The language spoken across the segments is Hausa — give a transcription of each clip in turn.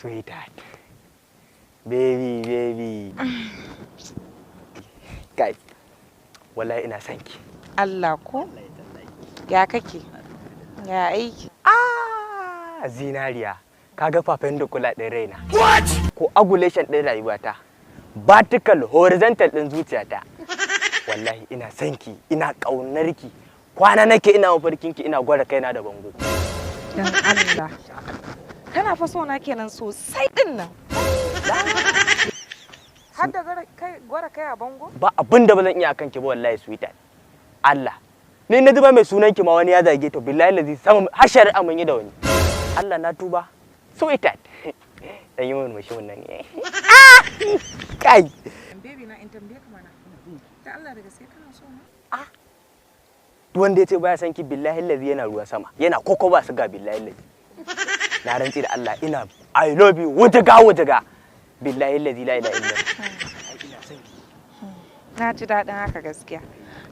Sweetheart. Baby. Kai, wallahi ina son ki. Allah ko? Ya kake? Ya aiki? Zinariya, kaga fafen da kula ɗin raina. What? Ko agulation ɗin rayuwata. Vertical, horizontal ɗin zuciyata. Wallahi ina son ki, ina ƙaunar ki. Kwana nake ina mafarkin ki, ina gwada kaina da bango. Dan Allah. Kana fa so na kenan sosai din nan. Har da gwada kai a bango? Ba abin da ba zan iya akan ki ba wallahi sweetheart. Allah. Ni na duba mai sunan ki ma wani ya zage to billahi lazi sama har shari'a mun yi da wani. Allah na tuba. Sweetheart. Dan yi mun mashi wannan ne. Kai. Baby na in tambaye ka mana. Da Allah daga sai kana so na? Duk wanda ya ce baya san ki billahi lazi yana ruwa sama. Yana koko ba su ga billahi lazi. Na rantsi da Allah ina I love you wujaga. Billahi lazi la ilaha illa. Na ji daɗin haka gaskiya.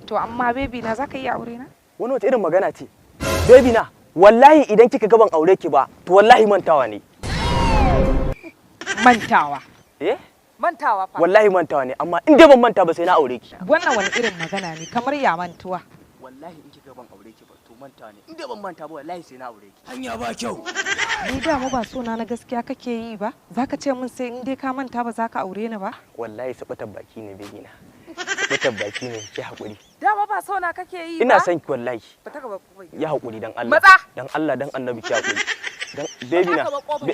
To amma baby na zaka iya aure na? Wani wata irin magana ce? Baby na, wallahi idan kika ga ban aure ki ba, to wallahi mantawa ne. Mantawa. Eh? Mantawa fa. Wallahi mantawa ne, amma in dai ban manta ba sai na aure ki. Wannan wani irin magana ne kamar ya mantuwa. Wallahi in kika ban aure ki ba, to mantawa ne. In dai ban manta ba wallahi sai na aure ki. Hanya ba kyau. Ni da mu ba sona na gaskiya kake yi ba? Zaka ce min sai in dai ka manta ba zaka aure ni ba? Wallahi sabatan baki ne baby na. Sabatan baki ne ki hakuri. Dama ba sona kake yi ba? Ina son ki wallahi. Ba ta gaba kuma. Ya hakuri dan Allah. Matsa. Dan Allah dan annabi ki hakuri. Dan baby na.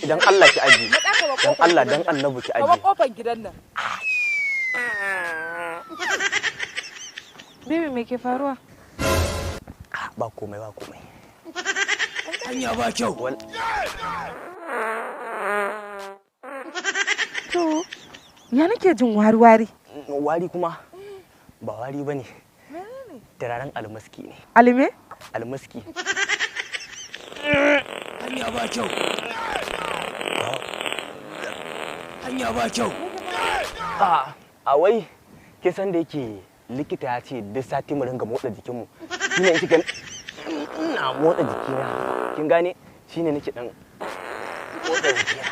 Dan Allah ki aji. Dan Allah dan annabi ki aji. Kaba kofar gidan nan. Baby me ke faruwa? Ba komai. Hanya ba kyau. To, ya nake jin wari-wari? Wari kuma ba wari ba ne. Turaren almaski ne. Alime? Almaski. Hanya ba kyau. Hanya ba kyau. A wai, ke san da yake likita ya ce duk sati mu ringa motsa jikinmu. Shine in kika ina motsa jikina. Kin gane? Shine nake dan motsa jikina.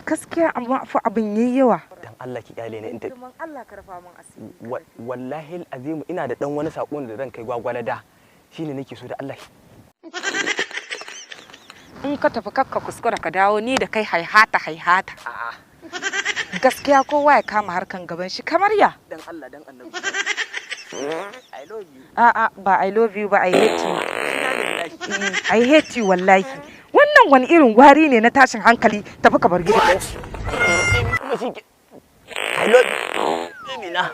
Gaskiya amma fa abin yayi yawa. Dan Allah ki kyale ni in ta. Kuma Allah ka rafa min asiri. Wallahi alazim ina da dan wani sako da zan kai gwagwalada. Shine nake so da Allah. In ka tafi kakka kuskura ka dawo ni da kai haihata. Gaskiya kowa ya kama harkan gaban shi kamar ya. Dan Allah dan annabi. I love you. Ba I love you ba I hate you. I hate you wallahi. Wannan wani irin wari ne na tashin hankali tafi ka bar gida. I love you. Amina.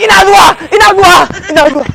Ina zuwa.